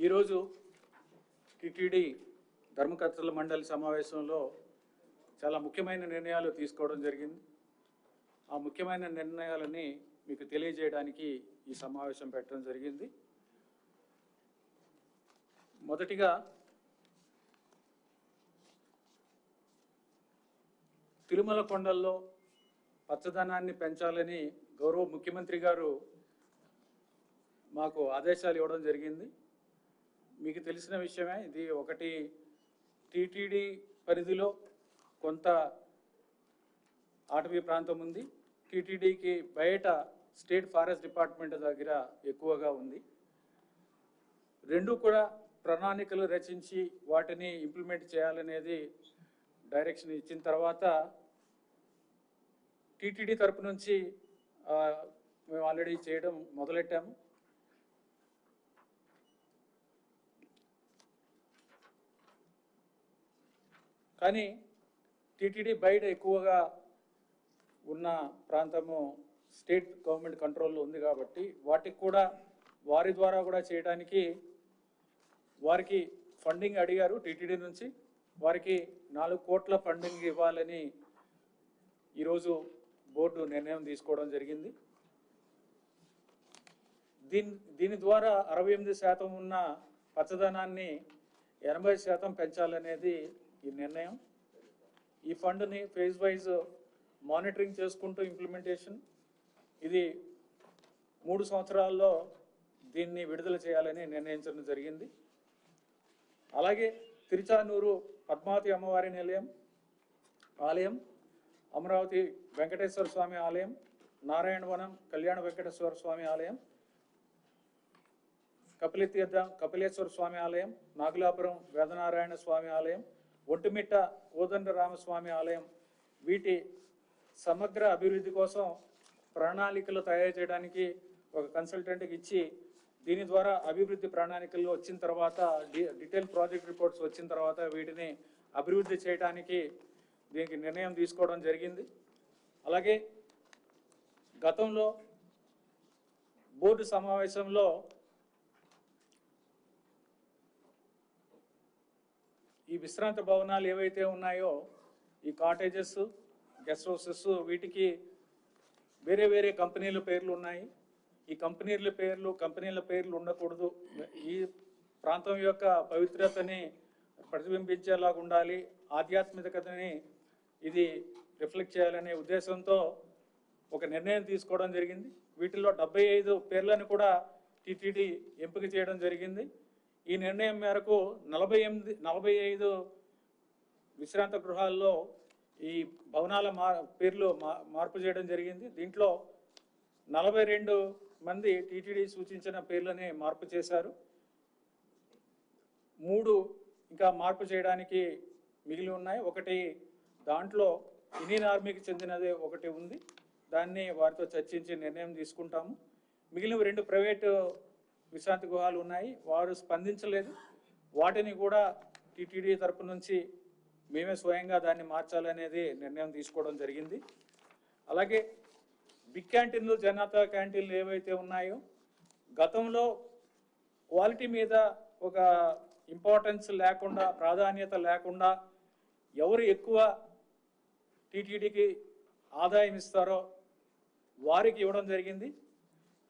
ఈరోజు టిటిడి ధర్మకర్తల మండలి సమావేశంలో చాలా ముఖ్యమైన నిర్ణయాలు తీసుకోవడం జరిగింది. ఆ ముఖ్యమైన నిర్ణయాలని మీకు తెలియజేయడానికి ఈ సమావేశం పెట్టడం జరిగింది. మొదటిగా తిరుమల కొండల్లో పచ్చదనాన్ని పెంచాలని గౌరవ ముఖ్యమంత్రి గారు మాకు ఆదేశాలు ఇవ్వడం జరిగింది. మీకు తెలిసిన విషయమే, ఇది ఒకటి టిటిడి పరిధిలో కొంత అటవీ ప్రాంతం ఉంది, టిటిడికి బయట స్టేట్ ఫారెస్ట్ డిపార్ట్మెంట్ దగ్గర ఎక్కువగా ఉంది. రెండు కూడా ప్రణాళికలు రచించి వాటిని ఇంప్లిమెంట్ చేయాలనేది డైరెక్షన్ ఇచ్చిన తర్వాత టిటిడి తరపు నుంచి మేము ఆల్రెడీ చేయడం మొదలెట్టాము. కానీ టిటిడి బయట ఎక్కువగా ఉన్న ప్రాంతము స్టేట్ గవర్నమెంట్ కంట్రోల్లో ఉంది కాబట్టి వాటికి కూడా వారి ద్వారా కూడా చేయడానికి వారికి ఫండింగ్ అడిగారు. టిటిడి నుంచి వారికి 4 కోట్ల ఫండింగ్ ఇవ్వాలని ఈరోజు బోర్డు నిర్ణయం తీసుకోవడం జరిగింది. దీని ద్వారా 68% ఉన్న పచ్చదనాన్ని 80% పెంచాలనేది ఈ నిర్ణయం. ఈ ఫండ్ని ఫేజ్ వైజ్ మానిటరింగ్ చేసుకుంటూ ఇంప్లిమెంటేషన్, ఇది 3 సంవత్సరాల్లో దీన్ని విడుదల చేయాలని నిర్ణయించడం జరిగింది. అలాగే తిరుచానూరు పద్మావతి అమ్మవారి ఆలయం, అమరావతి వెంకటేశ్వర స్వామి ఆలయం, నారాయణవనం కళ్యాణ వెంకటేశ్వర స్వామి ఆలయం, కపిలతీర్థం కపిలేశ్వర స్వామి ఆలయం, నాగులాపురం వేదనారాయణ స్వామి ఆలయం, ఒంటిమిట్ట కోదండరామస్వామి ఆలయం, వీటి సమగ్ర అభివృద్ధి కోసం ప్రణాళికలు తయారు చేయడానికి ఒక కన్సల్టెంట్కి ఇచ్చి దీని ద్వారా అభివృద్ధి ప్రణాళికలు వచ్చిన తర్వాత డీటెయిల్ ప్రాజెక్ట్ రిపోర్ట్స్ వచ్చిన తర్వాత వీటిని అభివృద్ధి చేయడానికి దీనికి నిర్ణయం తీసుకోవడం జరిగింది. అలాగే గతంలో బోర్డు సమావేశంలో ఈ విశ్రాంత భవనాలు ఏవైతే ఉన్నాయో, ఈ కాటేజెస్, గెస్ట్ హౌసెస్, వీటికి వేరే వేరే కంపెనీల పేర్లు ఉన్నాయి. ఈ కంపెనీల పేర్లు ఉండకూడదు. ఈ ప్రాంతం యొక్క పవిత్రతని ప్రతిబింబించేలాగా ఉండాలి, ఆధ్యాత్మికతని ఇది రిఫ్లెక్ట్ చేయాలనే ఉద్దేశంతో ఒక నిర్ణయం తీసుకోవడం జరిగింది. వీటిల్లో 75 పేర్లను కూడా టిటిడి ఎంపిక చేయడం జరిగింది. ఈ నిర్ణయం మేరకు 45 విశ్రాంత గృహాల్లో ఈ భవనాల పేర్లు మార్పు చేయడం జరిగింది. దీంట్లో 42 మంది టిటిడి సూచించిన పేర్లని మార్పు చేశారు. 3 ఇంకా మార్పు చేయడానికి మిగిలి ఉన్నాయి. ఒకటి దాంట్లో ఇండియన్ ఆర్మీకి చెందినది ఒకటి ఉంది, దాన్ని వారితో చర్చించి నిర్ణయం తీసుకుంటాము. మిగిలిన 2 ప్రైవేటు విశ్రాంతి గృహాలు ఉన్నాయి, వారు స్పందించలేదు. వాటిని కూడా టిటిడి తరపు నుంచి మేమే స్వయంగా దాన్ని మార్చాలనేది నిర్ణయం తీసుకోవడం జరిగింది. అలాగే బిగ్ క్యాంటీన్లు, జనతా క్యాంటీన్లు ఏవైతే ఉన్నాయో, గతంలో క్వాలిటీ మీద ఒక ఇంపార్టెన్స్ లేకుండా, ప్రాధాన్యత లేకుండా ఎవరు ఎక్కువ టిటిడికి ఆదాయం ఇస్తారో వారికి ఇవ్వడం జరిగింది.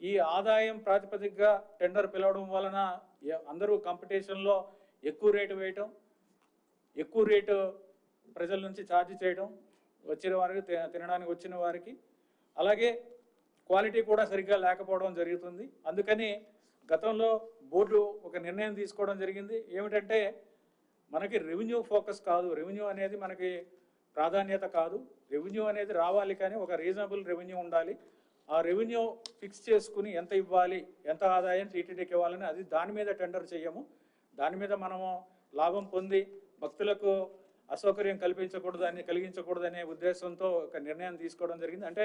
ఈ ఆదాయం ప్రాతిపదికగా టెండర్ పిలవడం వలన అందరూ కాంపిటీషన్లో ఎక్కువ రేటు వేయటం, ఎక్కువ రేటు ప్రజల నుంచి ఛార్జ్ చేయడం, వచ్చిన వారికి తినడానికి వచ్చిన వారికి, అలాగే క్వాలిటీ కూడా సరిగ్గా లేకపోవడం జరుగుతుంది. అందుకని గతంలో బోర్డు ఒక నిర్ణయం తీసుకోవడం జరిగింది. ఏమిటంటే, మనకి రెవెన్యూ ఫోకస్ కాదు, రెవెన్యూ అనేది మనకి ప్రాధాన్యత కాదు. రెవెన్యూ అనేది రావాలి, కానీ ఒక రీజనబుల్ రెవెన్యూ ఉండాలి. ఆ రెవెన్యూ ఫిక్స్ చేసుకుని ఎంత ఇవ్వాలి, ఎంత ఆదాయం టీటీడీకి ఇవ్వాలని, అది దాని మీద టెండర్ చేయము. దాని మీద మనము లాభం పొంది భక్తులకు అసౌకర్యం కలిగించకూడదనే ఉద్దేశంతో ఒక నిర్ణయం తీసుకోవడం జరిగింది. అంటే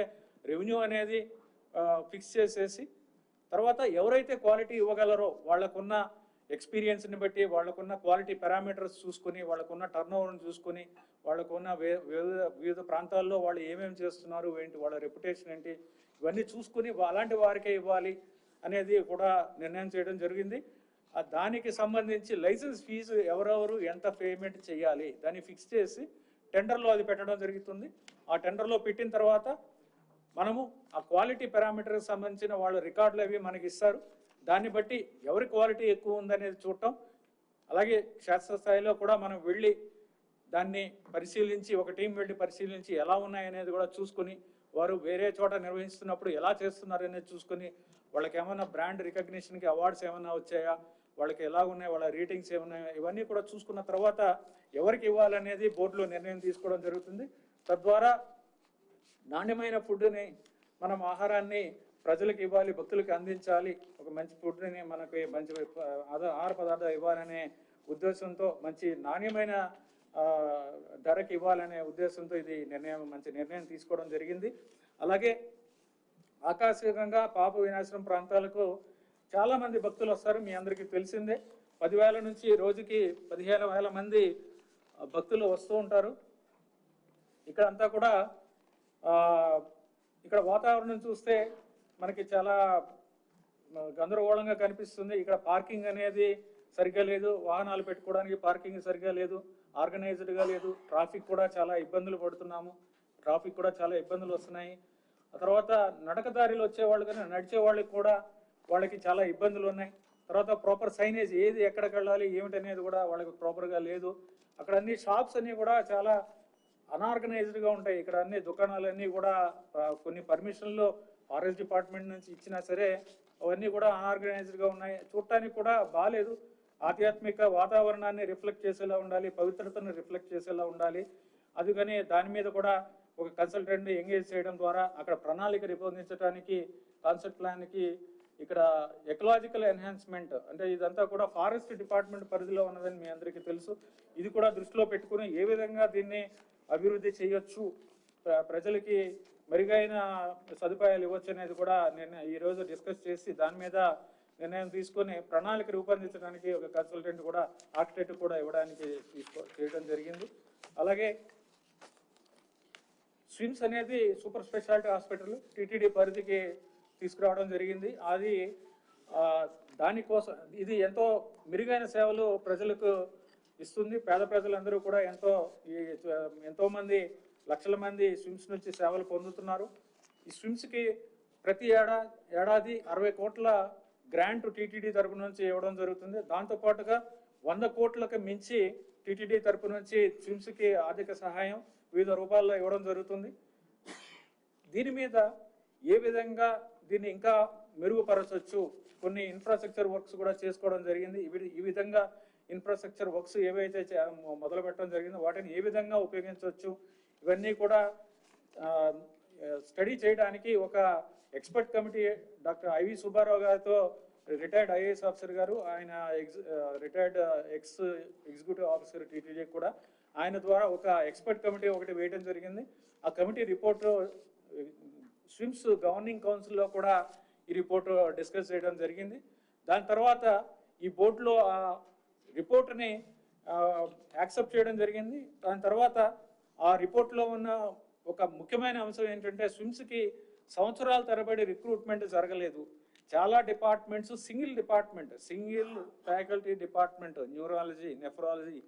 రెవెన్యూ అనేది ఫిక్స్ చేసేసి తర్వాత ఎవరైతే క్వాలిటీ ఇవ్వగలరో వాళ్ళకున్న ఎక్స్పీరియన్స్ని బట్టి, వాళ్ళకున్న క్వాలిటీ పారామీటర్స్ చూసుకొని, వాళ్ళకున్న టర్నోవర్ని చూసుకొని, వాళ్ళకున్న వివిధ ప్రాంతాల్లో వాళ్ళు ఏమేమి చేస్తున్నారు ఏంటి, వాళ్ళ రెప్యుటేషన్ ఏంటి, ఇవన్నీ చూసుకుని అలాంటి వారికే ఇవ్వాలి అనేది కూడా నిర్ణయం చేయడం జరిగింది. దానికి సంబంధించి లైసెన్స్ ఫీజు ఎవరెవరు ఎంత పేమెంట్ చేయాలి దాన్ని ఫిక్స్ చేసి టెండర్లో అది పెట్టడం జరుగుతుంది. ఆ టెండర్లో పెట్టిన తర్వాత మనము ఆ క్వాలిటీ పారామీటర్కి సంబంధించిన వాళ్ళ రికార్డులు అవి మనకి ఇస్తారు. దాన్ని బట్టి ఎవరి క్వాలిటీ ఎక్కువ ఉందనేది చూడటం, అలాగే క్షేత్రస్థాయిలో కూడా మనం వెళ్ళి దాన్ని పరిశీలించి ఒక టీం వెళ్ళి పరిశీలించి ఎలా ఉన్నాయనేది కూడా చూసుకుని వారు వేరే చోట నిర్వహిస్తున్నప్పుడు ఎలా చేస్తున్నారు అనేది చూసుకుని వాళ్ళకి ఏమైనా బ్రాండ్ రికగ్నిషన్కి అవార్డ్స్ ఏమైనా వచ్చాయా, వాళ్ళకి ఎలా ఉన్నాయి, వాళ్ళ రేటింగ్స్ ఏమున్నాయా, ఇవన్నీ కూడా చూసుకున్న తర్వాత ఎవరికి ఇవ్వాలనేది బోర్డులో నిర్ణయం తీసుకోవడం జరుగుతుంది. తద్వారా నాణ్యమైన ఫుడ్ని మనం ఆహారాన్ని ప్రజలకు ఇవ్వాలి, భక్తులకు అందించాలి, ఒక మంచి ఫుడ్ని మనకి మంచి ఆహార పదార్థాలు ఇవ్వాలనే ఉద్దేశంతో, మంచి నాణ్యమైన ధరకి ఇవ్వాలనే ఉద్దేశంతో ఇది మంచి నిర్ణయం తీసుకోవడం జరిగింది. అలాగే ఆకస్మికంగా పాప వినాశనం ప్రాంతాలకు చాలామంది భక్తులు వస్తారు. మీ అందరికీ తెలిసిందే, 10,000 నుంచి రోజుకి 15,000 మంది భక్తులు వస్తూ ఉంటారు. ఇక్కడ అంతా కూడా ఇక్కడ వాతావరణం చూస్తే మనకి చాలా గందరగోళంగా కనిపిస్తుంది. ఇక్కడ పార్కింగ్ అనేది సరిగ్గా లేదు, వాహనాలు పెట్టుకోవడానికి పార్కింగ్ సరిగ్గా లేదు, ఆర్గనైజ్డ్గా లేదు, ట్రాఫిక్ కూడా చాలా ఇబ్బందులు పడుతున్నాము, ట్రాఫిక్ కూడా చాలా ఇబ్బందులు వస్తున్నాయి. ఆ తర్వాత నడకదారిలో వచ్చేవాళ్ళు కానీ నడిచే వాళ్ళకి కూడా వాళ్ళకి చాలా ఇబ్బందులు ఉన్నాయి. తర్వాత ప్రాపర్ సైనేజ్ ఏది ఎక్కడికి వెళ్ళాలి ఏమిటనేది కూడా వాళ్ళకి ప్రాపర్గా లేదు. అక్కడ అన్ని షాప్స్ అన్నీ కూడా చాలా అన్ఆర్గనైజ్డ్గా ఉంటాయి. ఇక్కడ అన్ని దుకాణాలన్నీ కూడా కొన్ని పర్మిషన్లు ఫారెస్ట్ డిపార్ట్మెంట్ నుంచి ఇచ్చినా సరే అవన్నీ కూడా అన్ఆర్గనైజ్డ్గా ఉన్నాయి, చూడటానికి కూడా బాగాలేదు. ఆధ్యాత్మిక వాతావరణాన్ని రిఫ్లెక్ట్ చేసేలా ఉండాలి, పవిత్రతను రిఫ్లెక్ట్ చేసేలా ఉండాలి. అందుకని దాని మీద కూడా ఒక కన్సల్టెంట్ని ఎంగేజ్ చేయడం ద్వారా అక్కడ ప్రణాళిక రూపొందించడానికి కాన్సెప్ట్ ప్లాన్కి ఇక్కడ ఎకలాజికల్ ఎన్హాన్స్మెంట్ అంటే ఇదంతా కూడా ఫారెస్ట్ డిపార్ట్మెంట్ పరిధిలో ఉన్నదని మీ అందరికీ తెలుసు. ఇది కూడా దృష్టిలో పెట్టుకుని ఏ విధంగా దీన్ని అభివృద్ధి చేయొచ్చు, ప్రజలకి మెరుగైన సదుపాయాలు ఇవ్వచ్చు అనేది కూడా నేను ఈరోజు డిస్కస్ చేసి దాని మీద నిర్ణయం తీసుకొని ప్రణాళిక రూపొందించడానికి ఒక కన్సల్టెంట్ కూడా ఆర్కిటెక్ట్ కూడా ఇవ్వడానికి చేయడం జరిగింది. అలాగే స్విమ్స్ అనేది సూపర్ స్పెషాలిటీ హాస్పిటల్ టీటీడీ పరిధికి తీసుకురావడం జరిగింది. అది దానికోసం ఇది ఎంతో మెరుగైన సేవలు ప్రజలకు ఇస్తుంది. పేద ప్రజలందరూ కూడా ఎంతోమంది లక్షల మంది స్విమ్స్ నుంచి సేవలు పొందుతున్నారు. ఈ స్విమ్స్కి ప్రతి ఏడాది 60 కోట్ల గ్రాంట్ టీటీడీ తరపు నుంచి ఇవ్వడం జరుగుతుంది. దాంతోపాటుగా 100 కోట్లకు మించి టీటీడీ తరపు నుంచి స్విమ్స్కి ఆర్థిక సహాయం వివిధ రూపాల్లో ఇవ్వడం జరుగుతుంది. దీని మీద ఏ విధంగా దీన్ని ఇంకా మెరుగుపరచవచ్చు, కొన్ని ఇన్ఫ్రాస్ట్రక్చర్ వర్క్స్ కూడా చేసుకోవడం జరిగింది. ఈ విధంగా ఇన్ఫ్రాస్ట్రక్చర్ వర్క్స్ ఏవైతే మొదలు పెట్టడం జరిగిందో వాటిని ఏ విధంగా ఉపయోగించవచ్చు, ఇవన్నీ కూడా స్టడీ చేయడానికి ఒక expert committee doctor IV Subbarao గారితో రిటైర్డ్ ఐఏఎస్ ఆఫీసర్ గారు, ఆయన రిటైర్డ్ ఎగ్జిక్యూటివ్ ఆఫీసర్ టీటీడీ కూడా, ఆయన ద్వారా ఒక ఎక్స్పర్ట్ కమిటీ ఒకటి వేయడం జరిగింది. ఆ కమిటీ రిపోర్ట్ స్విమ్స్ గవర్నింగ్ కౌన్సిల్లో కూడా ఈ రిపోర్టు డిస్కస్ చేయడం జరిగింది. దాని తర్వాత ఈ బోర్డులో ఆ రిపోర్ట్ని యాక్సెప్ట్ చేయడం జరిగింది. దాని తర్వాత ఆ రిపోర్ట్లో ఉన్న ఒక ముఖ్యమైన అంశం ఏంటంటే స్విమ్స్కి సంవత్సరాల తరబడి రిక్రూట్మెంట్ జరగలేదు. చాలా departments single faculty department, neurology, nephrology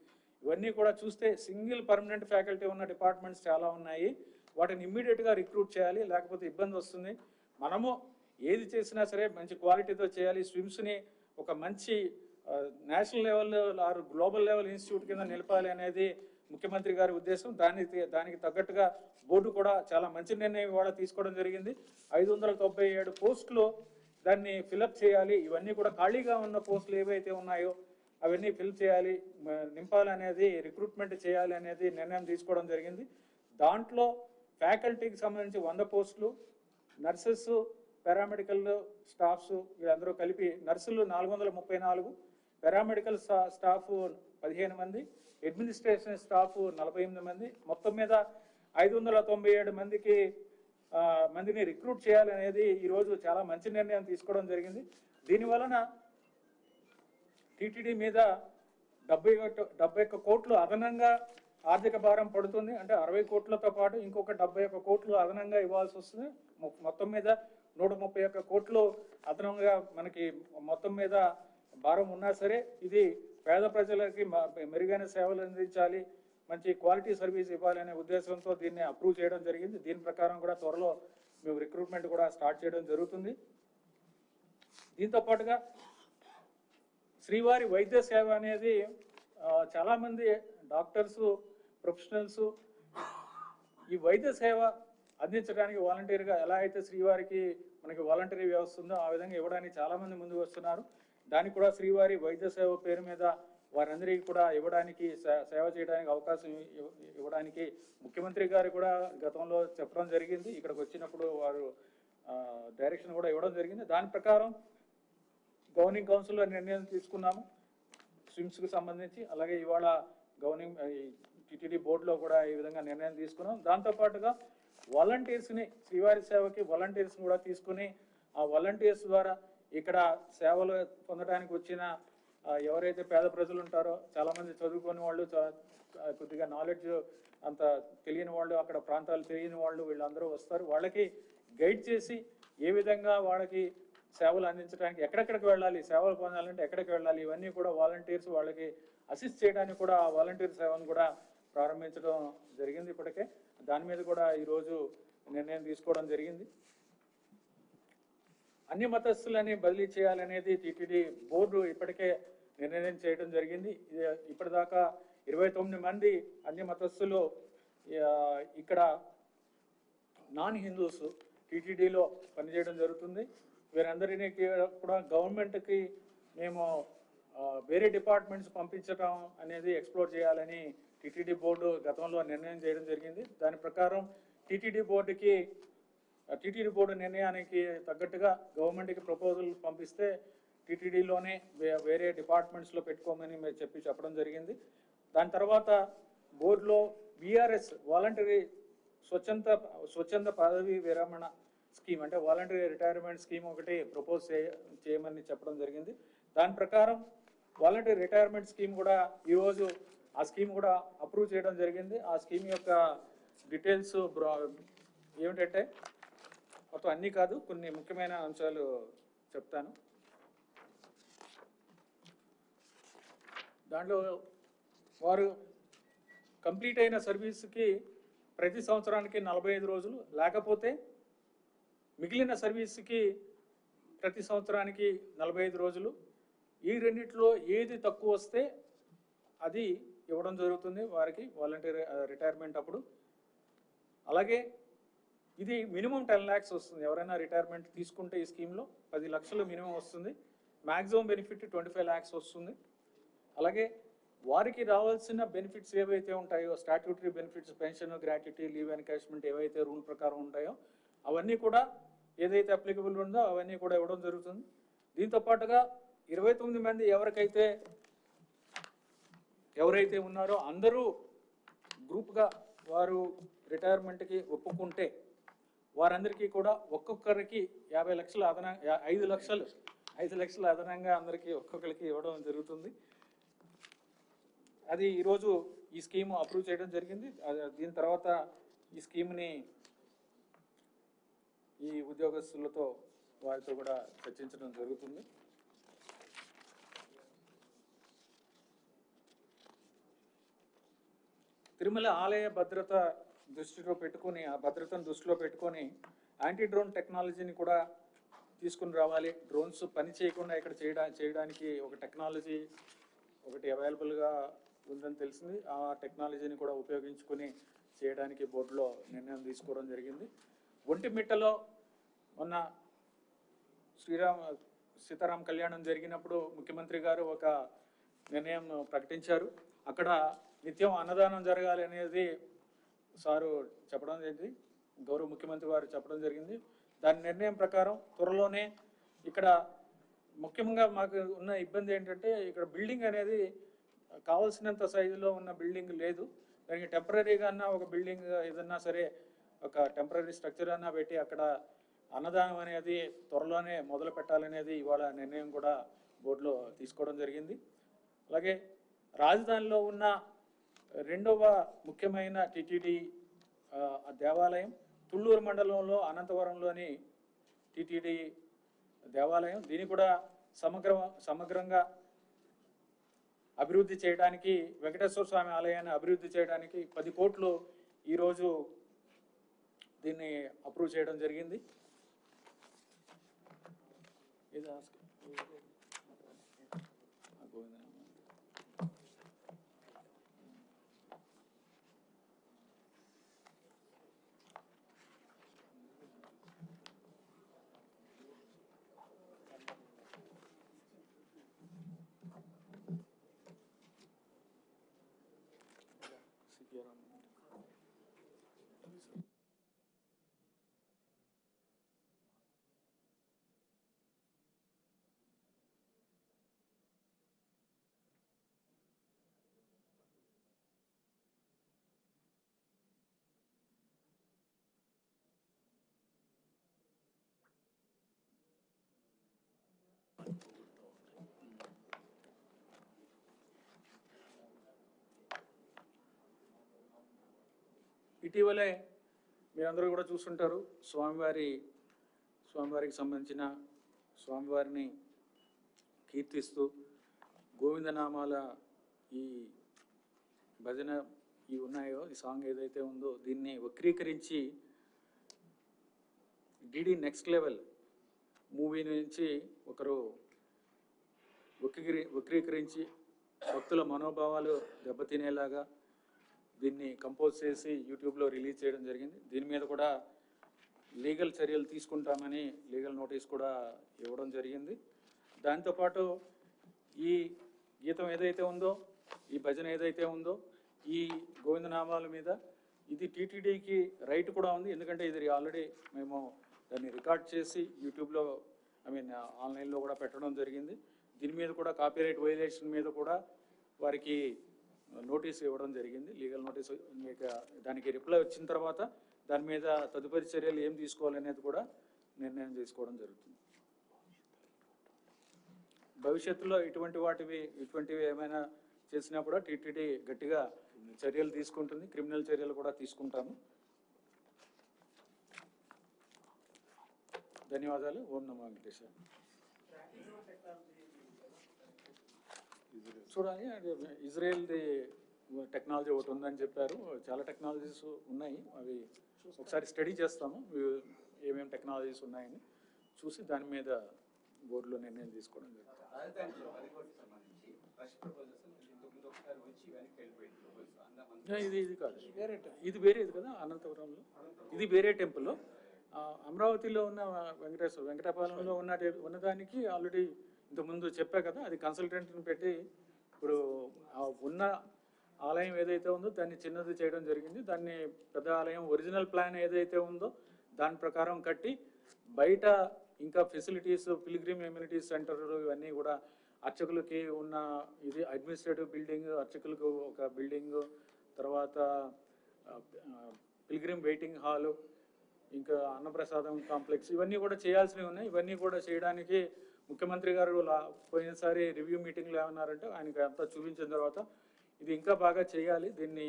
ఇవన్నీ కూడా చూస్తే సింగిల్ పర్మనెంట్ ఫ్యాకల్టీ ఉన్న డిపార్ట్మెంట్స్ చాలా ఉన్నాయి. వాటిని ఇమ్మీడియట్గా రిక్రూట్ చేయాలి, లేకపోతే ఇబ్బంది వస్తుంది. మనము ఏది చేసినా సరే మంచి క్వాలిటీతో చేయాలి. స్విమ్స్ని ఒక మంచి national level or global level institute కింద నిలపాలి అనేది ముఖ్యమంత్రి గారి ఉద్దేశం. దానికి తగ్గట్టుగా బోర్డు కూడా చాలా మంచి నిర్ణయం ఇవాళ తీసుకోవడం జరిగింది. 597 పోస్టులు దాన్ని ఫిలప్ చేయాలి. ఇవన్నీ కూడా ఖాళీగా ఉన్న పోస్టులు ఏవైతే ఉన్నాయో అవన్నీ ఫిల్ చేయాలి, నింపాలి అనేది, రిక్రూట్మెంట్ చేయాలి అనేది నిర్ణయం తీసుకోవడం జరిగింది. దాంట్లో ఫ్యాకల్టీకి సంబంధించి 100 పోస్టులు, నర్సెస్, పారామెడికల్ స్టాఫ్స్ వీళ్ళందరూ కలిపి నర్సులు 434, పారామెడికల్ స్టాఫ్ 15 మంది, అడ్మినిస్ట్రేషన్ స్టాఫ్ 48 మంది, మొత్తం మీద 597 మందిని రిక్రూట్ చేయాలనేది ఈరోజు చాలా మంచి నిర్ణయం తీసుకోవడం జరిగింది. దీనివలన టీటీడీ మీద 71 కోట్లు అదనంగా ఆర్థిక భారం పడుతుంది. అంటే 60 కోట్లతో పాటు ఇంకొక 71 కోట్లు అదనంగా ఇవ్వాల్సి వస్తుంది. మొత్తం మీద 131 కోట్లు అదనంగా మనకి మొత్తం మీద భారం ఉన్నా సరే ఇది పేద ప్రజలకి మెరుగైన సేవలు అందించాలి, మంచి క్వాలిటీ సర్వీస్ ఇవ్వాలనే ఉద్దేశంతో దీన్ని అప్రూవ్ చేయడం జరిగింది. దీని ప్రకారం కూడా త్వరలో మేము రిక్రూట్మెంట్ కూడా స్టార్ట్ చేయడం జరుగుతుంది. దీంతో పాటుగా శ్రీవారి వైద్య సేవ అనేది చాలామంది డాక్టర్స్, ప్రొఫెషనల్స్ ఈ వైద్య సేవ అందించడానికి వాలంటీర్గా ఎలా అయితే శ్రీవారికి మనకి వాలంటరీ వ్యవస్థ ఉందో ఆ విధంగా ఇవ్వడానికి చాలామంది ముందుకు వస్తున్నారు. దానికి కూడా శ్రీవారి వైద్య సేవ పేరు మీద వారందరికీ కూడా ఇవ్వడానికి, సేవ చేయడానికి అవకాశం ఇవ్వడానికి ముఖ్యమంత్రి గారు కూడా గతంలో చెప్పడం జరిగింది. ఇక్కడికి వచ్చినప్పుడు వారు డైరెక్షన్ కూడా ఇవ్వడం జరిగింది. దాని ప్రకారం గవర్నింగ్ కౌన్సిల్లో నిర్ణయం తీసుకున్నాము స్విమ్స్కి సంబంధించి. అలాగే ఇవాళ గవర్నింగ్ టీటీడీ బోర్డులో కూడా ఈ విధంగా నిర్ణయం తీసుకున్నాం. దాంతోపాటుగా వాలంటీర్స్ని, శ్రీవారి సేవకి వాలంటీర్స్ని కూడా తీసుకుని ఆ వాలంటీర్స్ ద్వారా ఇక్కడ సేవలు పొందడానికి వచ్చిన ఎవరైతే పేద ప్రజలు ఉంటారో, చాలామంది చదువుకునే వాళ్ళు, కొద్దిగా నాలెడ్జ్ అంత తెలియని వాళ్ళు, అక్కడ ప్రాంతాలు తెలియని వాళ్ళు వీళ్ళందరూ వస్తారు. వాళ్ళకి గైడ్ చేసి ఏ విధంగా వాళ్ళకి సేవలు అందించడానికి, ఎక్కడెక్కడికి వెళ్ళాలి, సేవలు పొందాలంటే ఎక్కడికి వెళ్ళాలి, ఇవన్నీ కూడా వాలంటీర్స్ వాళ్ళకి అసిస్ట్ చేయడానికి కూడా ఆ వాలంటీర్ సేవను కూడా ప్రారంభించడం జరిగింది. ఇప్పటికే దాని మీద కూడా ఈరోజు నిర్ణయం తీసుకోవడం జరిగింది. అన్ని మతస్థులని బదిలీ చేయాలనేది టీటీడీ బోర్డు ఇప్పటికే నిర్ణయం చేయడం జరిగింది. ఇప్పటిదాకా 29 మంది అన్ని మతస్థులు ఇక్కడ నాన్ హిందూస్ టీటీడీలో పనిచేయడం జరుగుతుంది. వీరందరినీ కూడా గవర్నమెంట్కి మేము వేరే డిపార్ట్మెంట్స్ పంపించడం అనేది ఎక్స్ప్లోర్ చేయాలని టీటీడీ బోర్డు గతంలో నిర్ణయం చేయడం జరిగింది. దాని ప్రకారం టీటీడీ బోర్డు నిర్ణయానికి తగ్గట్టుగా గవర్నమెంట్కి ప్రపోజల్ పంపిస్తే టీటీడీలోనే వేరే డిపార్ట్మెంట్స్లో పెట్టుకోమని మీరు చెప్పడం జరిగింది. దాని తర్వాత బోర్డులో విఆర్ఎస్ వాలంటరీ స్వచ్ఛంద పదవి విరమణ స్కీమ్, అంటే వాలంటరీ రిటైర్మెంట్ స్కీమ్ ఒకటి ప్రపోజ్ చేయమని చెప్పడం జరిగింది. దాని ప్రకారం వాలంటరీ రిటైర్మెంట్ స్కీమ్ కూడా ఈరోజు ఆ స్కీమ్ కూడా అప్రూవ్ చేయడం జరిగింది. ఆ స్కీమ్ యొక్క డీటెయిల్స్ ఏమిటంటే మొత్తం అన్నీ కాదు, కొన్ని ముఖ్యమైన అంశాలు చెప్తాను. దాంట్లో వారు కంప్లీట్ అయిన సర్వీస్కి ప్రతి సంవత్సరానికి 45 రోజులు, లేకపోతే మిగిలిన సర్వీస్కి ప్రతి సంవత్సరానికి 45 రోజులు. ఈ రెండిట్లో ఏది తక్కువ వస్తే అది ఇవ్వడం జరుగుతుంది వారికి వాలంటీర్ రిటైర్మెంట్ అప్పుడు. అలాగే ఇది మినిమం 10 lakhs వస్తుంది. ఎవరైనా రిటైర్మెంట్ తీసుకుంటే ఈ స్కీమ్లో 10 లక్షలు మినిమం వస్తుంది. మ్యాక్సిమం బెనిఫిట్ 25 lakhs వస్తుంది. అలాగే వారికి రావాల్సిన బెనిఫిట్స్ ఏవైతే ఉంటాయో, statutory benefits, pension, gratuity, leave encashment ఏవైతే రూల్ ప్రకారం ఉంటాయో అవన్నీ కూడా ఏదైతే అప్లికబుల్ ఉందో అవన్నీ కూడా ఇవ్వడం జరుగుతుంది. దీంతో పాటుగా 29 మంది ఎవరైతే ఉన్నారో అందరూ గ్రూప్గా వారు రిటైర్మెంట్కి ఒప్పుకుంటే వారందరికీ కూడా ఒక్కొక్కరికి 50 లక్షల అదనంగా 5 లక్షలు అదనంగా అందరికీ ఒక్కొక్కరికి ఇవ్వడం జరుగుతుంది. అది ఈరోజు ఈ స్కీమ్ అప్రూవ్ చేయడం జరిగింది. దీని తర్వాత ఈ స్కీమ్ని ఈ ఉద్యోగస్తులతో వారితో కూడా చర్చించడం జరుగుతుంది. తిరుమల ఆలయ భద్రత దృష్టిలో పెట్టుకొని, ఆ భద్రతను దృష్టిలో పెట్టుకొని యాంటీ డ్రోన్ టెక్నాలజీని కూడా తీసుకుని రావాలి. డ్రోన్స్ పని చేయకుండా ఇక్కడ చేయడానికి ఒక టెక్నాలజీ ఒకటి అవైలబుల్గా ఉందని తెలిసింది. ఆ టెక్నాలజీని కూడా ఉపయోగించుకొని చేయడానికి బోర్డులో నిర్ణయం తీసుకోవడం జరిగింది. ఒంటిమిట్టలో మొన్న సీతారాం కళ్యాణం జరిగినప్పుడు ముఖ్యమంత్రి గారు ఒక నిర్ణయం ప్రకటించారు. అక్కడ నిత్యం అన్నదానం జరగాలి అనేది సారు చెప్పడం జరిగింది, గౌరవ ముఖ్యమంత్రి వారు చెప్పడం జరిగింది. దాని నిర్ణయం ప్రకారం త్వరలోనే ఇక్కడ ముఖ్యంగా మాకు ఉన్న ఇబ్బంది ఏంటంటే ఇక్కడ బిల్డింగ్ అనేది కావాల్సినంత సైజులో ఉన్న బిల్డింగ్ లేదు. దానికి టెంపరీగా ఒక బిల్డింగ్ ఏదన్నా సరే ఒక టెంపరీ స్ట్రక్చర్ అన్నా పెట్టి అక్కడ అన్నదానం అనేది త్వరలోనే మొదలు పెట్టాలనేది ఇవాళ నిర్ణయం కూడా బోర్డులో తీసుకోవడం జరిగింది. అలాగే రాజధానిలో ఉన్న రెండవ ముఖ్యమైన టీటీడీ దేవాలయం తుళ్ళూరు మండలంలో అనంతవరంలోని టీటీడీ దేవాలయం, దీన్ని కూడా సమగ్రంగా అభివృద్ధి చేయడానికి, వెంకటేశ్వర స్వామి ఆలయాన్ని అభివృద్ధి చేయడానికి 10 కోట్లు ఈరోజు దీన్ని అప్రూవ్ చేయడం జరిగింది. ఇటీవలే మీరందరూ కూడా చూస్తుంటారు, స్వామివారికి సంబంధించిన స్వామివారిని కీర్తిస్తూ గోవిందనామాల ఈ భజన ఉన్నాయో, ఈ సాంగ్ ఏదైతే ఉందో దీన్ని వక్రీకరించి డిడి నెక్స్ట్ లెవెల్ మూవీ నుంచి ఒకరు వక్రీకరించి భక్తుల మనోభావాలు దెబ్బతినేలాగా దీన్ని కంపోజ్ చేసి యూట్యూబ్లో రిలీజ్ చేయడం జరిగింది. దీని మీద కూడా లీగల్ చర్యలు తీసుకుంటామని లీగల్ నోటీస్ కూడా ఇవ్వడం జరిగింది. దాంతోపాటు ఈ గీతం ఏదైతే ఉందో, ఈ భజన ఏదైతే ఉందో, ఈ గోవిందనామాల మీద ఇది టీటీడీకి రైట్ కూడా ఉంది. ఎందుకంటే ఇది ఆల్రెడీ మేము దాన్ని రికార్డ్ చేసి యూట్యూబ్లో ఆన్లైన్లో కూడా పెట్టడం జరిగింది. దీని మీద కూడా కాపీరైట్ వైలేషన్ మీద కూడా వారికి నోటీస్ ఇవ్వడం జరిగింది, లీగల్ నోటీస్. దానికి రిప్లై వచ్చిన తర్వాత దాని మీద తదుపరి చర్యలు ఏం తీసుకోవాలనేది కూడా నిర్ణయం తీసుకోవడం జరుగుతుంది. భవిష్యత్తులో ఇటువంటివి ఏమైనా చేసినా కూడా టీటీడీ గట్టిగా చర్యలు తీసుకుంటుంది, క్రిమినల్ చర్యలు కూడా తీసుకుంటాము. ధన్యవాదాలు. ఓం నమో వెంకటేశ్వర. చూడాలి, ఇజ్రాయెల్ది టెక్నాలజీ ఒకటి ఉందని చెప్పారు. చాలా టెక్నాలజీస్ ఉన్నాయి, అవి ఒకసారి స్టడీ చేస్తాము. ఏమేమి టెక్నాలజీస్ ఉన్నాయని చూసి దాని మీద బోర్డులో నిర్ణయం తీసుకోవడం జరుగుతుంది. ఇది కాదు, ఇది వేరేది కదా అనంతపురంలో, ఇది వేరే టెంపుల్. అమరావతిలో ఉన్న వెంకటాపాలెంలో ఉన్నదానికి ఆల్రెడీ ఇంతకుముందు చెప్పా కదా, అది కన్సల్టెంట్ని పెట్టి ఇప్పుడు ఉన్న ఆలయం ఏదైతే ఉందో దాన్ని చిన్నది చేయడం జరిగింది. దాన్ని పెద్ద ఆలయం ఒరిజినల్ ప్లాన్ ఏదైతే ఉందో దాని ప్రకారం కట్టి బయట ఇంకా ఫెసిలిటీస్, పిల్గ్రిమ్ ఎమ్యూనిటీస్ సెంటర్ ఇవన్నీ కూడా అర్చకులకి ఉన్న ఇది అడ్మినిస్ట్రేటివ్ బిల్డింగ్, అర్చకులకు ఒక బిల్డింగ్, తర్వాత పిల్గ్రిమ్ వెయిటింగ్ హాలు, ఇంకా అన్నప్రసాదం కాంప్లెక్స్, ఇవన్నీ కూడా చేయాల్సినవి ఉన్నాయి. ఇవన్నీ కూడా చేయడానికి ముఖ్యమంత్రి గారు పోయినసారి రివ్యూ మీటింగ్లో ఏమన్నారంటే, ఆయనకి అంతా చూపించిన తర్వాత ఇది ఇంకా బాగా చేయాలి, దీన్ని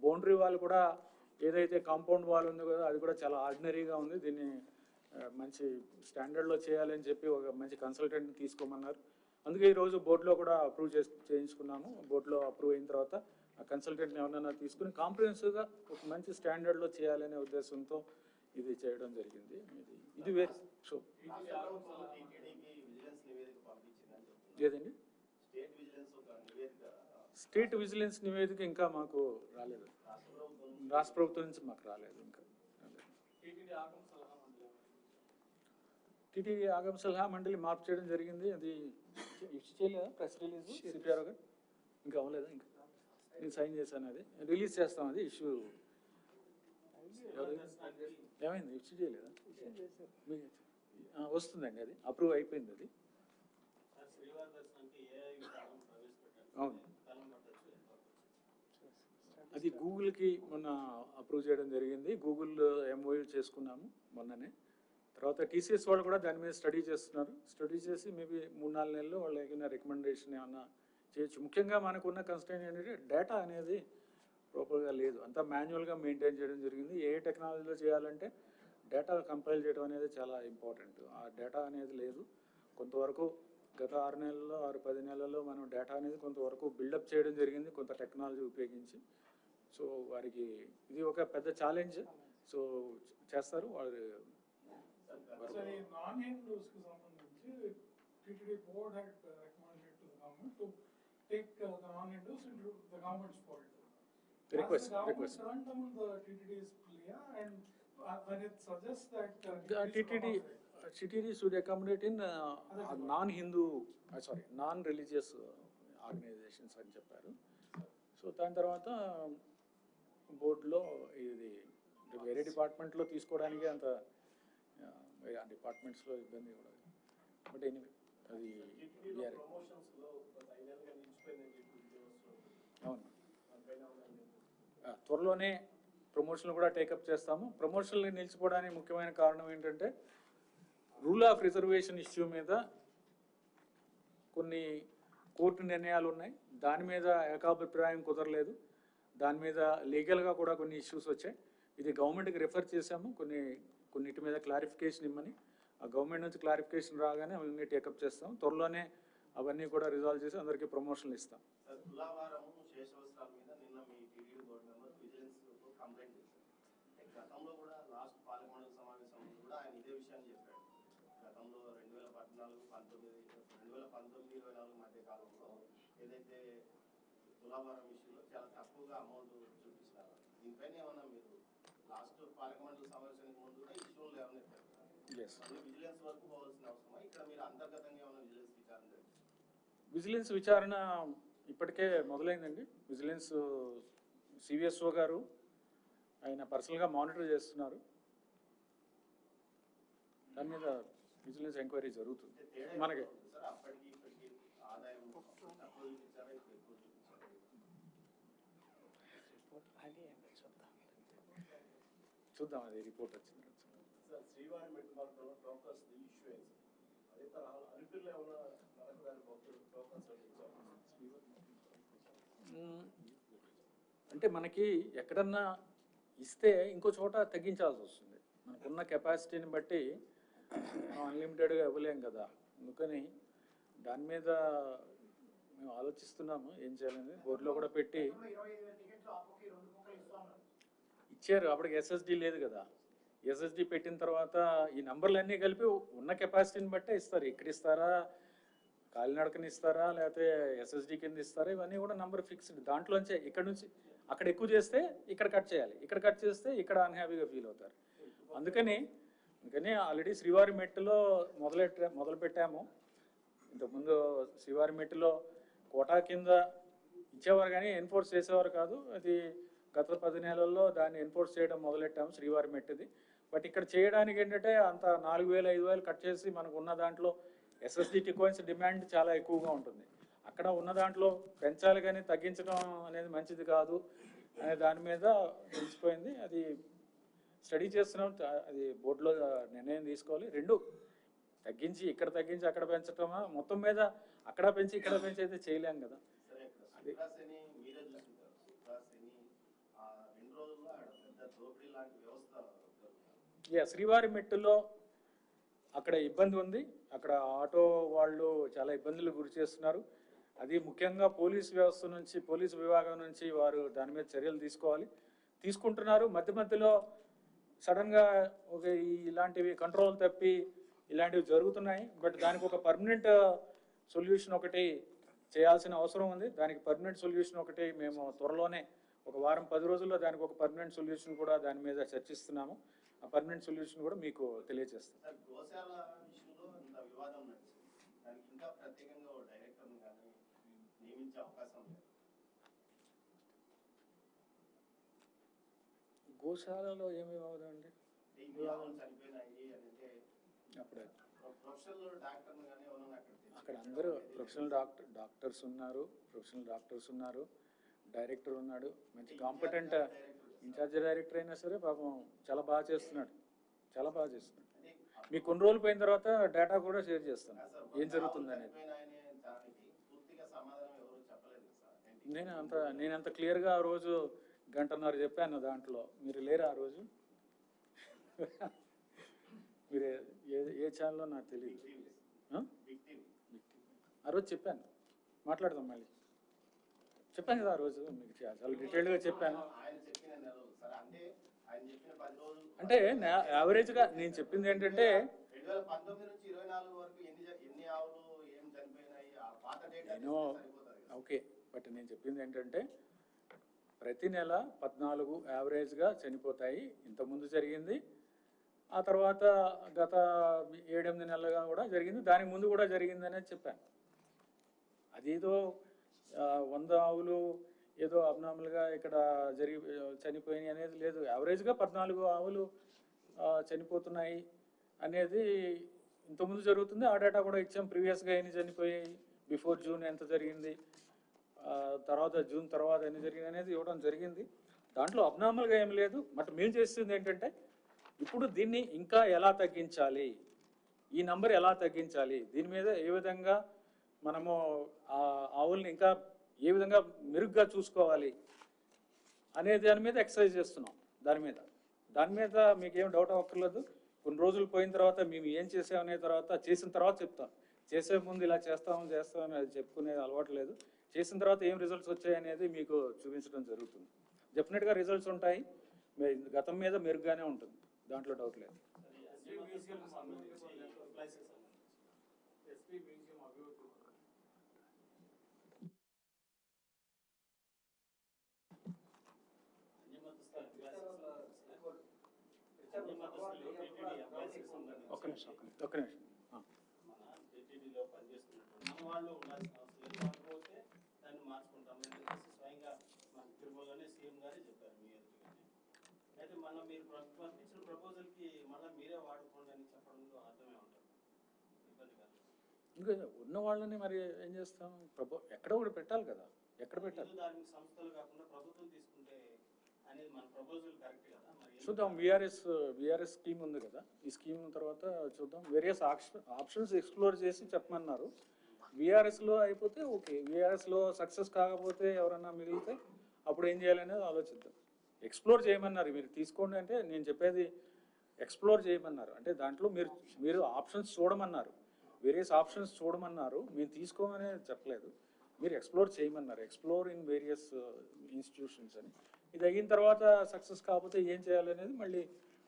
బౌండరీ వాల్ కూడా ఏదైతే కాంపౌండ్ వాల్ ఉందో కదా అది కూడా చాలా ఆర్డినరీగా ఉంది, దీన్ని మంచి స్టాండర్డ్లో చేయాలని చెప్పి ఒక మంచి కన్సల్టెంట్ని తీసుకోమన్నారు. అందుకే ఈరోజు బోర్డులో కూడా అప్రూవ్ చేయించుకున్నాము. బోర్డులో అప్రూవ్ అయిన తర్వాత ఆ కన్సల్టెంట్ని ఎవరైనా తీసుకుని కాంప్రహెన్సివ్గా ఒక మంచి స్టాండర్డ్లో చేయాలనే ఉద్దేశంతో ఇది చేయడం జరిగింది. ఇది వేరే సో లేదండి, స్టేట్ విజిలెన్స్ నివేదిక ఇంకా మాకు రాలేదు, రాష్ట్ర ప్రభుత్వం నుంచి మాకు రాలేదు ఇంకా. టీటీడీ ఆగమ సలహా మండలి మార్పు చేయడం జరిగింది. అది ఇష్యూ చేయలేదా ప్రెస్ రిలీజ్? సిపిఆర్ గారు ఇంకా అవ్వలేదా? ఇంకా నేను సైన్ చేశాను, అది రిలీజ్ చేస్తాం. అది ఇష్యూ ఏమైంది? ఇష్యూ చేయలేదా? వస్తుందండి, అది అప్రూవ్ అయిపోయింది. అది అవును, అది గూగుల్కి మొన్న అప్రూవ్ చేయడం జరిగింది. గూగుల్ ఎంఓయూ చేసుకున్నాము మొన్ననే. తర్వాత టీసీఎస్ వాళ్ళు కూడా దాని మీద స్టడీ చేస్తున్నారు. స్టడీ చేసి మేబీ 3-4 నెలల్లో వాళ్ళు ఏమైనా రికమెండేషన్ ఏమన్నా చేయొచ్చు. ముఖ్యంగా మనకున్న కన్స్ట్రెయింట్ ఏంటంటే డేటా అనేది ప్రాపర్గా లేదు, అంతా మాన్యువల్గా మెయింటైన్ చేయడం జరిగింది. ఏ టెక్నాలజీలో చేయాలంటే డేటా కంపైల్ చేయడం అనేది చాలా ఇంపార్టెంట్. ఆ డేటా అనేది లేదు. కొంతవరకు గత 6 నెలల్లో 10 నెలల్లో మనం డేటా అనేది కొంతవరకు బిల్డప్ చేయడం జరిగింది, కొంత టెక్నాలజీ ఉపయోగించి. సో వారికి ఇది ఒక పెద్ద ఛాలెంజ్. సో చేస్తారు వారు. TTD board had recommended to the government to take the non-Hindus into the government's fold. Request. Turned down the TTD's plea, and when it suggests that TTD should accommodate in non-Hindu, non-religious organizations అని చెప్పారు. So దాని తర్వాత బోర్డులో ఇది వేరే డిపార్ట్మెంట్లో తీసుకోవడానికి అంత డిపార్ట్మెంట్స్లో ఇబ్బంది కూడా. బట్ ఎనీవే అది అవును, త్వరలోనే ప్రమోషన్లు కూడా టేకప్ చేస్తాము. ప్రమోషన్లు నిలిచిపోవడానికి ముఖ్యమైన కారణం ఏంటంటే రూల్ ఆఫ్ రిజర్వేషన్ ఇష్యూ మీద కొన్ని కోర్టు నిర్ణయాలు ఉన్నాయి. దాని మీద ఏకాభిప్రాయం కుదరలేదు. దాని మీద లీగల్గా కూడా కొన్ని ఇష్యూస్ వచ్చాయి. ఇది గవర్నమెంట్కి రిఫర్ చేశాము, కొన్నిటి మీద క్లారిఫికేషన్ ఇమ్మని. ఆ గవర్నమెంట్ నుంచి క్లారిఫికేషన్ రాగానే అవన్నీ టేకప్ చేస్తాం. త్వరలోనే అవన్నీ కూడా రిజాల్వ్ చేసి అందరికీ ప్రమోషన్లు ఇస్తాం. గతంలో కూడా లాస్ట్ పార్లమెంట్ సమావేశంలో కూడా ఆయన ఇదే విషయాన్ని చెప్పాడు. గతంలో 2019-24 మధ్య కాలంలో ఏదైతే తులాభారం ఇష్యూలో చాలా తక్కువగా అమౌంట్ చూపిస్తున్నారు. దీనిపైన ఏమన్నా మీరు లాస్ట్ పార్లమెంట్ సమావేశానికి ముందు కూడా ఇష్యూలు లేవనెత్తారు. విజిలెన్స్ వరకు పోవాల్సిన అవసరమా? ఇక్కడ మీరు అంతర్గతంగా ఏమైనా విజిలెన్స్ విచారణ ఇప్పటికే మొదలైందండి. విజిలెన్స్ సివిఎస్ఓ గారు ఆయన పర్సనల్గా మానిటర్ చేస్తున్నారు. దాని మీద విజిలెన్స్ ఎంక్వైరీ జరుగుతుంది. మనకి చూద్దాం, అది రిపోర్ట్ వచ్చింది. అంటే మనకి ఎక్కడన్నా ఇస్తే ఇంకో చోట తగ్గించాల్సి వస్తుంది. మనకున్న కెపాసిటీని బట్టి మనం అన్లిమిటెడ్గా ఇవ్వలేం కదా. అందుకని దాని మీద మేము ఆలోచిస్తున్నాము ఏం చేయాలని. బోర్డులో కూడా పెట్టి ఇచ్చారు. అప్పటికి ఎస్ఎస్డి లేదు కదా. ఎస్ఎస్డి పెట్టిన తర్వాత ఈ నంబర్లన్నీ కలిపి ఉన్న కెపాసిటీని బట్టే ఇస్తారు. ఇక్కడ ఇస్తారా, కాలినడకని ఇస్తారా, లేకపోతే ఎస్ఎస్డి కింద ఇస్తారా, ఇవన్నీ కూడా నంబర్ ఫిక్స్డ్. దాంట్లోంచే ఇక్కడ నుంచి అక్కడ ఎక్కువ చేస్తే ఇక్కడ కట్ చేయాలి, ఇక్కడ కట్ చేస్తే ఇక్కడ అన్హ్యాపీగా ఫీల్ అవుతారు. అందుకని ఆల్రెడీ శ్రీవారి మెట్టులో మొదలు పెట్టాము. ఇంతకుముందు శ్రీవారి మెట్టులో కోటా కింద ఇచ్చేవారు కానీ ఎన్ఫోర్స్ చేసేవారు కాదు. అది గత 10 నెలల్లో దాన్ని ఎన్ఫోర్స్ చేయడం మొదలెట్టాము శ్రీవారి మెట్టుది. బట్ ఇక్కడ చేయడానికి ఏంటంటే అంత 4,000 5,000 కట్ చేసి మనకు ఉన్న దాంట్లో ఎస్ఎస్డిటి కాయిన్స్ డిమాండ్ చాలా ఎక్కువగా ఉంటుంది. అక్కడ ఉన్న దాంట్లో పెంచాలి కానీ తగ్గించడం అనేది మంచిది కాదు అనే దాని మీద తెలిసిపోయింది. అది స్టడీ చేస్తున్నాం. అది బోర్డులో నిర్ణయం తీసుకోవాలి. రెండు తగ్గించి ఇక్కడ తగ్గించి అక్కడ పెంచటమా, మొత్తం మీద అక్కడ పెంచి ఇక్కడ పెంచి అయితే చేయలేం కదా. అది శ్రీవారి మెట్టులో అక్కడ ఇబ్బంది ఉంది. అక్కడ ఆటో వాళ్ళు చాలా ఇబ్బందులు గురి చేస్తున్నారు. అది ముఖ్యంగా పోలీస్ వ్యవస్థ నుంచి, పోలీసు విభాగం నుంచి వారు దాని మీద చర్యలు తీసుకుంటున్నారు. మధ్య మధ్యలో సడన్గా ఇలాంటివి కంట్రోల్ తప్పి ఇలాంటివి జరుగుతున్నాయి. బట్ దానికి ఒక పర్మనెంట్ సొల్యూషన్ ఒకటి చేయాల్సిన అవసరం ఉంది. దానికి పర్మనెంట్ సొల్యూషన్ ఒకటి మేము త్వరలోనే ఒక వారం 10 రోజుల్లో దానికి ఒక పర్మనెంట్ సొల్యూషన్ కూడా దాని మీద చర్చిస్తున్నాము. ఆ పర్మనెంట్ సొల్యూషన్ కూడా మీకు తెలియజేస్తాం. గోశాలలో ఏమేమి అవుతుందండి అప్పుడే అక్కడ అందరూ ప్రొఫెషనల్ డాక్టర్స్ ఉన్నారు, డైరెక్టర్ ఉన్నాడు, మంచి కాంపిటెంట్ ఇన్ఛార్జ్ డైరెక్టర్ అయినా సరే పాపం చాలా బాగా చేస్తున్నాడు. మీకు కొన్ని రోజులు పోయిన తర్వాత డేటా కూడా షేర్ చేస్తాను ఏం జరుగుతుంది అనేది. నేను అంత క్లియర్గా ఆ రోజు 1.5 గంట చెప్పాను. దాంట్లో మీరు లేరా ఆ రోజు? మీరు ఏ ఛానల్లో నాకు తెలియదు. ఆ రోజు చెప్పాను, మాట్లాడదాం మళ్ళీ. చెప్పాను కదా ఆ రోజు మీకు చాలా డీటెయిల్డ్గా చెప్పాను. ఆయన చెప్పిన నెలలు సరే, అంటే ఆయన చెప్పిన 10 రోజులు అంటే యావరేజ్గా నేను చెప్పింది ఏంటంటే 2019 నుంచి 24 వరకు ఎన్ని ఆవులు ఏం చనిపోయినాయి, ఆ పాత డేటా నేను సరిపోతుంది కదా. ఓకే, బట్ నేను చెప్పింది ఏంటంటే ప్రతి నెల 14 యావరేజ్గా చనిపోతాయి. ఇంతకుముందు జరిగింది, ఆ తర్వాత గత 7-8 నెలలుగా కూడా జరిగింది, దానికి ముందు కూడా జరిగింది అనేది చెప్పాను. అదేదో 100 ఆవులు ఏదో అబ్నార్మల్గా ఇక్కడ చనిపోయినాయి అనేది లేదు. యావరేజ్గా 14 ఆవులు చనిపోతున్నాయి అనేది ఇంతకుముందు జరుగుతుంది. ఆ డేటా కూడా ఇచ్చాం. ప్రీవియస్గా ఎన్ని చనిపోయాయి, బిఫోర్ జూన్ ఎంత జరిగింది, తర్వాత జూన్ తర్వాత ఎన్ని జరిగింది అనేది ఇవ్వడం జరిగింది. దాంట్లో అబ్నార్మల్గా ఏం లేదు. బట్ మేము చేస్తుంది ఏంటంటే ఇప్పుడు దీన్ని ఇంకా ఎలా తగ్గించాలి, ఈ నంబర్ ఎలా తగ్గించాలి, దీని మీద ఏ విధంగా మనము ఆవుల్ని ఇంకా ఏ విధంగా మెరుగ్గా చూసుకోవాలి అనే దాని మీద ఎక్సర్సైజ్ చేస్తున్నాం. దాని మీద మీకేం డౌట్ అవ్వక్కర్లేదు. కొన్ని రోజులు పోయిన తర్వాత మేము ఏం చేసామనే తర్వాత చేసిన తర్వాత చెప్తాం. చేసే ముందు ఇలా చేస్తామని అది చెప్పుకునే అలవాటు లేదు. చేసిన తర్వాత ఏం రిజల్ట్స్ వచ్చాయి అనేది మీకు చూపించడం జరుగుతుంది. డెఫినెట్గా రిజల్ట్స్ ఉంటాయి. గతం మీద మెరుగ్గానే ఉంటుంది, దాంట్లో డౌట్ లేదు. ఒక్క నిమిషం. మన టీటీడీలో పనిచేస్తున్నటువంటి మన వాళ్ళు ఉండాల్సిన అవసరం లేదు. కాకపోతే దాన్ని మార్చుకుంటామని చెప్పేసి స్వయంగా మన తిరుమలలోనే సీఎం గారే చెప్పారు మీ ఎదురుగానే. అయితే మనం మీరు పంపించిన ప్రపోజల్కి మళ్ళీ మీరే వాడుకోండి అని చెప్పడంలో అర్థమే ఉంటుంది, ఇబ్బంది కాదు. ఇంకా ఉన్న వాళ్ళని మరి ఏం చేస్తాం, ఎక్కడ కూడా పెట్టాలి కదా, ఎక్కడ పెట్టాలి. ధార్మిక సంస్థలు కాకుండా ప్రభుత్వం తీసుకుంటే అనేది మన ప్రపోజల్ కరెక్ట్ కదా. చూద్దాం, విఆర్ఎస్ స్కీమ్ ఉంది కదా, ఈ స్కీమ్ తర్వాత చూద్దాం. వేరియస్ ఆప్షన్స్ ఎక్స్ప్లోర్ చేసి చెప్పమన్నారు. విఆర్ఎస్లో అయిపోతే ఓకే, విఆర్ఎస్లో సక్సెస్ కాకపోతే ఎవరన్నా మిగిలితే అప్పుడు ఏం చేయాలనేది ఆలోచిద్దాం. ఎక్స్ప్లోర్ చేయమన్నారు, మీరు తీసుకోండి అంటే నేను చెప్పేది ఎక్స్ప్లోర్ చేయమన్నారు. అంటే దాంట్లో మీరు ఆప్షన్స్ చూడమన్నారు, వేరియస్ ఆప్షన్స్ చూడమన్నారు. మేము తీసుకోమనే చెప్పలేదు, మీరు ఎక్స్ప్లోర్ చేయమన్నారు. ఎక్స్ప్లోర్ ఇన్ వేరియస్ ఇన్స్టిట్యూషన్స్ అని. ఇది అయిన తర్వాత సక్సెస్ కాకపోతే ఏం చేయాలనేది మళ్ళీ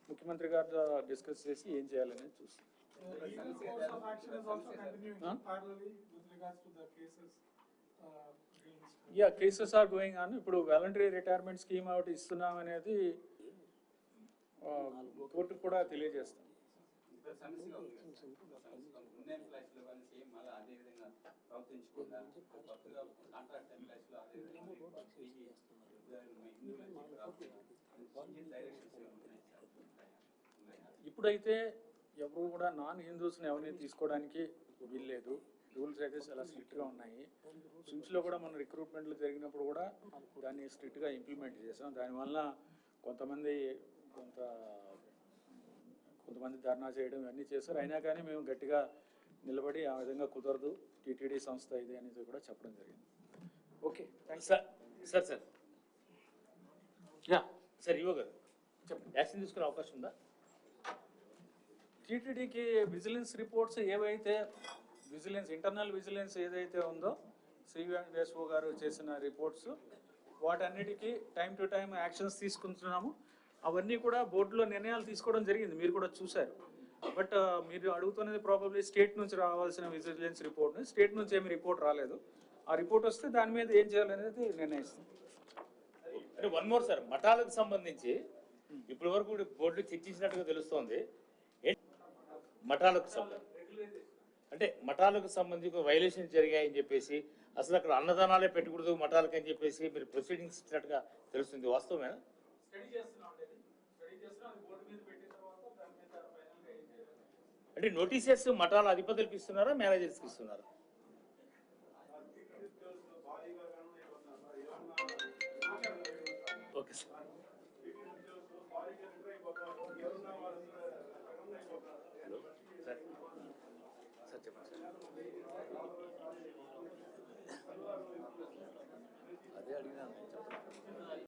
ముఖ్యమంత్రి గారితో డిస్కస్ చేసి ఏం చేయాలనేది చూస్తాం. Cases are going on. ఇప్పుడు వాలంటరీ రిటైర్మెంట్ స్కీమ్ ఒకటి ఇస్తున్నాం అనేది కోర్టుకు కూడా తెలియజేస్తాం. ఇప్పుడైతే ఎవరు కూడా నాన్ హిందూస్ని ఎవరిని తీసుకోవడానికి వీల్లేదు. రూల్స్ అయితే చాలా స్ట్రిక్ట్గా ఉన్నాయి. స్విమ్స్లో కూడా మన రిక్రూట్మెంట్లు జరిగినప్పుడు కూడా దాన్ని స్ట్రిక్ట్గా ఇంప్లిమెంట్ చేసాం. దానివల్ల కొంతమంది ధర్నా చేయడం ఇవన్నీ చేశారు. అయినా కానీ మేము గట్టిగా నిలబడి ఆ విధంగా కుదరదు, టీటీడీ సంస్థ ఇది అనేది కూడా చెప్పడం జరిగింది. ఓకే, థ్యాంక్స్ సార్ సార్ ఇవో గారు చెప్పండి, యాక్షన్ తీసుకునే అవకాశం ఉందా? టీటీడీకి విజిలెన్స్ రిపోర్ట్స్ ఏవైతే ఇంటర్నల్ విజిలెన్స్ ఏదైతే ఉందో శ్రీ వెంకటేశ్వర గారు చేసిన రిపోర్ట్స్, వాటన్నిటికీ టైం టు టైం యాక్షన్స్ తీసుకుంటున్నాము. అవన్నీ కూడా బోర్డులో నిర్ణయాలు తీసుకోవడం జరిగింది, మీరు కూడా చూశారు. బట్ మీరు అడుగుతున్నది ప్రాబబ్లీ స్టేట్ నుంచి రావాల్సిన విజిలెన్స్ రిపోర్ట్ని. స్టేట్ నుంచి ఏమి రిపోర్ట్ రాలేదు. ఆ రిపోర్ట్ వస్తే దాని మీద ఏం చేయాలనేది నిర్ణయిస్తాం. అంటే వన్ మోర్ సార్, మఠాలకు సంబంధించి ఇప్పటి వరకు బోర్డులు చర్చించినట్టుగా తెలుస్తోంది. మఠాలకు సంబంధించి వైలేషన్ జరిగాయని చెప్పేసి, అసలు అక్కడ అన్నదానాలే పెట్టకూడదు మఠాలకు అని చెప్పేసి మీరు ప్రొసీడింగ్స్ ఇచ్చినట్టుగా తెలుస్తుంది, వాస్తవమేనా? అంటే నోటీసెస్ మఠాల అధిపతులకు ఇస్తున్నారా, మేనేజర్స్కి ఇస్తున్నారా? Okay sir. సార్ చెప్పండి సార్. అదే అడిగినా చెప్పండి.